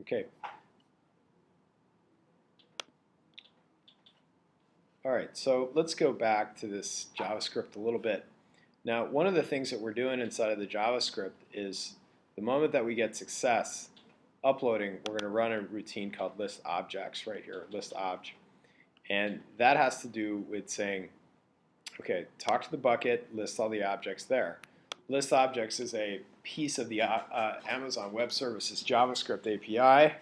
Okay. All right, so let's go back to this JavaScript a little bit. Now, one of the things that we're doing inside of the JavaScript is the moment that we get success uploading, we're going to run a routine called list objects right here, list obj. And that has to do with saying, okay, talk to the bucket, list all the objects there. List objects is a piece of the Amazon Web Services JavaScript API.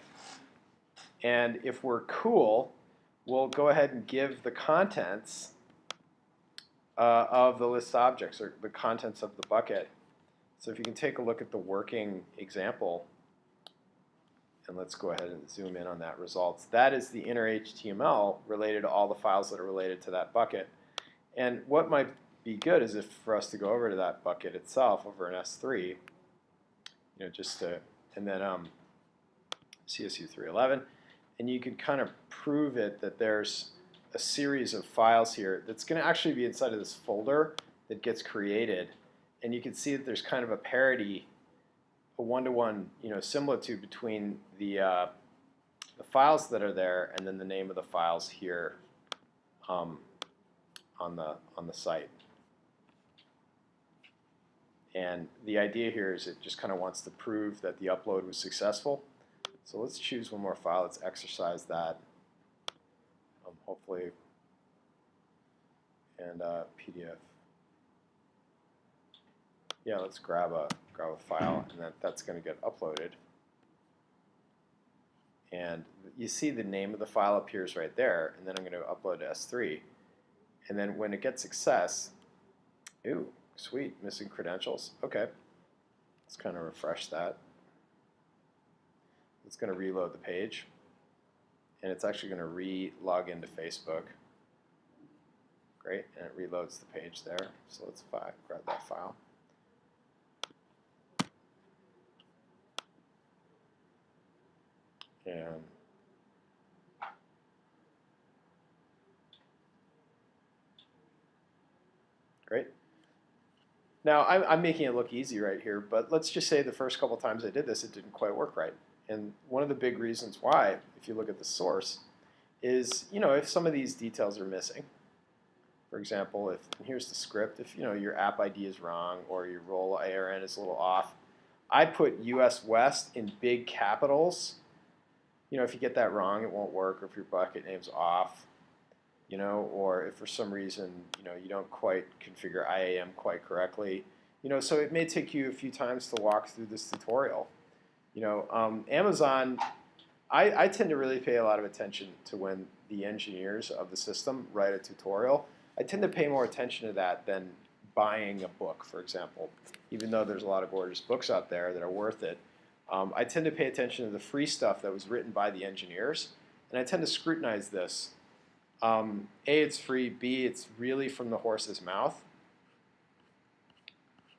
And if we're cool, we'll go ahead and give the contents of the list objects, or the contents of the bucket. So if you can take a look at the working example, and let's go ahead and zoom in on that results. That is the inner HTML related to all the files that are related to that bucket. And what might be good is if for us to go over to that bucket itself over in S3, just to, and then CSU 311, and you can kind of prove it that there's a series of files here that's going to actually be inside of this folder that gets created. And you can see that there's kind of a parity, a one-to-one, similitude between the files that are there and then the name of the files here on the site. And the idea here is it just kind of wants to prove that the upload was successful. So let's choose one more file. Let's exercise that. Hopefully, and PDF. Yeah, let's grab a file, and that's going to get uploaded. And you see the name of the file appears right there, and then I'm going to upload to S3. And then when it gets success, ooh, sweet, missing credentials. Okay, let's kind of refresh that. It's going to reload the page, and it's actually going to re-log into Facebook. Great, and it reloads the page there. So let's grab that file. And great. Now, I'm making it look easy right here, but let's just say the first couple times I did this, it didn't quite work right. And one of the big reasons why, if you look at the source, is if some of these details are missing. For example, here's the script, if your app ID is wrong or your role ARN is a little off. I put US West in big capitals. If you get that wrong, it won't work, or if your bucket name's off, or if for some reason, you don't quite configure IAM quite correctly. So it may take you a few times to walk through this tutorial. Amazon, I tend to really pay a lot of attention to when the engineers of the system write a tutorial. I tend to pay more attention to that than buying a book, for example. Even though there's a lot of gorgeous books out there that are worth it, I tend to pay attention to the free stuff that was written by the engineers, and I tend to scrutinize this. A, it's free. B, it's really from the horse's mouth.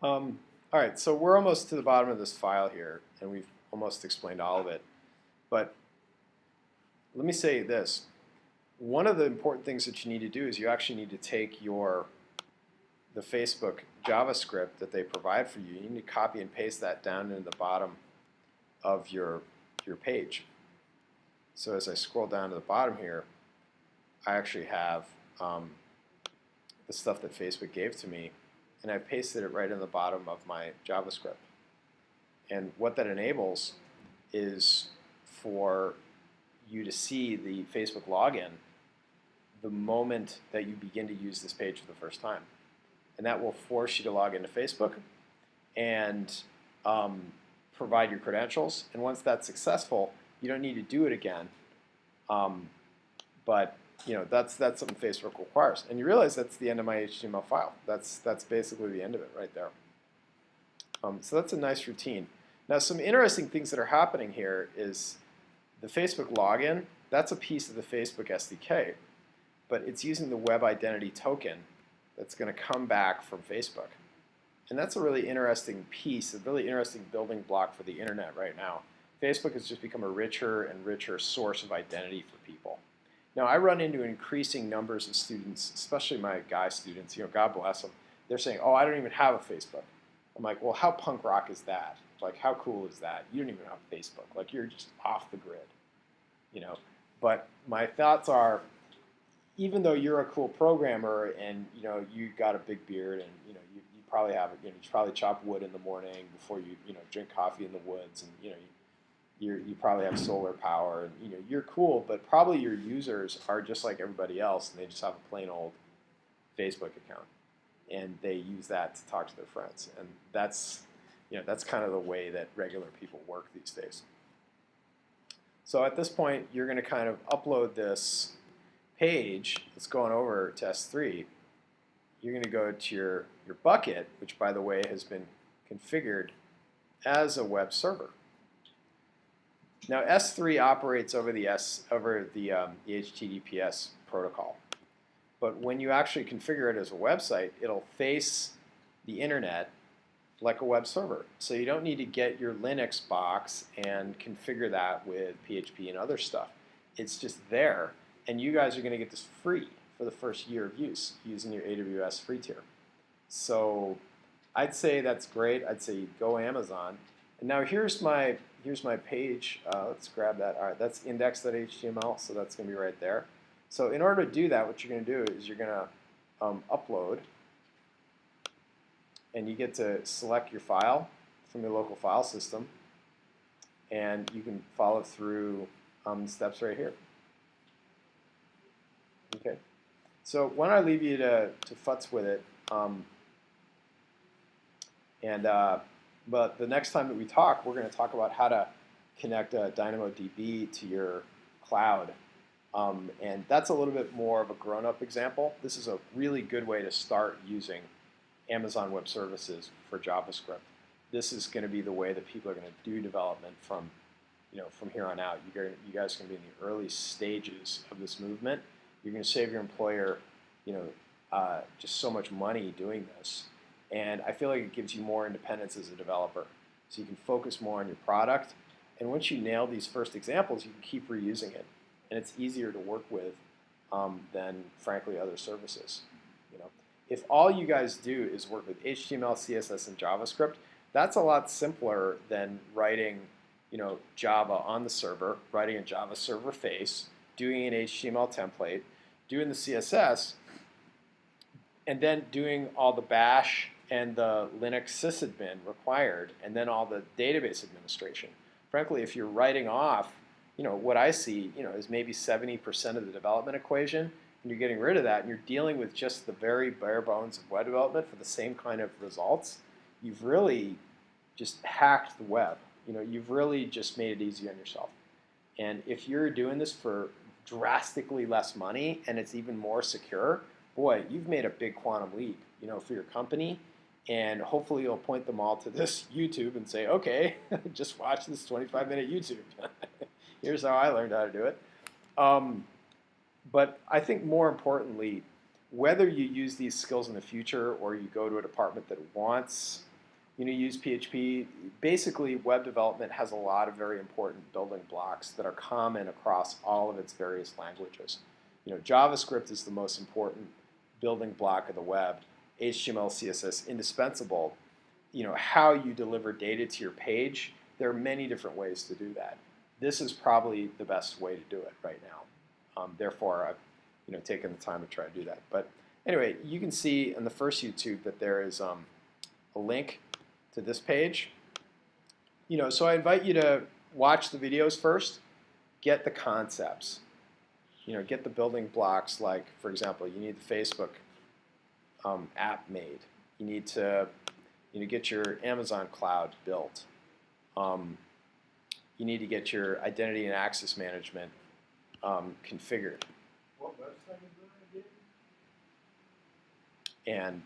All right, so we're almost to the bottom of this file here, and we've almost explained all of it. But let me say this. One of the important things that you need to do is you actually need to take the Facebook JavaScript that they provide for you. You need to copy and paste that down into the bottom of your page. So as I scroll down to the bottom here, I actually have the stuff that Facebook gave to me, and I've pasted it right in the bottom of my JavaScript. And what that enables is for you to see the Facebook login the moment that you begin to use this page for the first time. And that will force you to log into Facebook and provide your credentials. And once that's successful, you don't need to do it again. But that's something Facebook requires. And you realize that's the end of my HTML file. That's basically the end of it right there. So that's a nice routine. Now, some interesting things that are happening here is the Facebook login. That's a piece of the Facebook SDK, but it's using the web identity token that's going to come back from Facebook. And that's a really interesting piece, a really interesting building block for the internet right now. Facebook has just become a richer and richer source of identity for people. Now, I run into increasing numbers of students, especially my guy students, God bless them. They're saying, oh, I don't even have a Facebook. I'm like, well, how punk rock is that? Like, how cool is that? You don't even have Facebook. Like, you're just off the grid, you know. But my thoughts are, even though you're a cool programmer and you know you got a big beard and you know you probably have you probably chop wood in the morning before you drink coffee in the woods, and you probably have solar power, and you're cool, but probably your users are just like everybody else, and they just have a plain old Facebook account, and they use that to talk to their friends, and that's kind of the way that regular people work these days. So at this point, you're going to kind of upload this page that's going over to S3. You're going to go to your bucket, which by the way has been configured as a web server. Now S3 operates over the HTTPS protocol, but when you actually configure it as a website, it'll face the internet like a web server. So you don't need to get your Linux box and configure that with PHP and other stuff. It's just there, and you guys are going to get this free for the first year of use using your AWS free tier. So I'd say that's great. I'd say go Amazon. And now here's my page. Let's grab that. All right, that's index.html, so that's going to be right there. So in order to do that, what you're going to do is you're going to upload, and you get to select your file from your local file system, and you can follow through the steps right here. Okay, so why don't I leave you to futz with it, but the next time that we talk, we're going to talk about how to connect DynamoDB to your cloud, and that's a little bit more of a grown-up example. This is a really good way to start using Amazon Web Services for JavaScript. This is going to be the way that people are going to do development from here on out. You guys are going to be in the early stages of this movement. You're going to save your employer, just so much money doing this, and I feel like it gives you more independence as a developer. So you can focus more on your product, and once you nail these first examples, you can keep reusing it, and it's easier to work with than, frankly, other services. If all you guys do is work with HTML, CSS, and JavaScript, that's a lot simpler than writing, Java on the server, writing a Java server face, doing an HTML template, doing the CSS, and then doing all the bash and the Linux sysadmin required, and then all the database administration. Frankly, if you're writing off, what I see, is maybe 70% of the development equation, and you're getting rid of that, and you're dealing with just the very bare bones of web development for the same kind of results, you've really just hacked the web. You've really just made it easy on yourself. And if you're doing this for drastically less money and it's even more secure, boy, you've made a big quantum leap, for your company. And hopefully you'll point them all to this YouTube and say, okay, just watch this 25-minute YouTube. Here's how I learned how to do it. But I think more importantly, whether you use these skills in the future or you go to a department that wants use PHP, basically web development has a lot of very important building blocks that are common across all of its various languages. JavaScript is the most important building block of the web. HTML, CSS, indispensable. How you deliver data to your page, there are many different ways to do that. This is probably the best way to do it right now. Therefore, I've taken the time to try to do that. But anyway, you can see in the first YouTube that there is a link to this page. So I invite you to watch the videos first, get the concepts, get the building blocks. Like, for example, you need the Facebook app made. You need to get your Amazon cloud built. You need to get your identity and access management configured. What website is that again?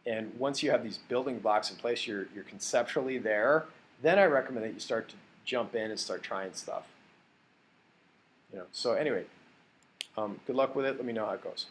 And once you have these building blocks in place, you're conceptually there. Then I recommend that you start to jump in and start trying stuff. So anyway, good luck with it. Let me know how it goes.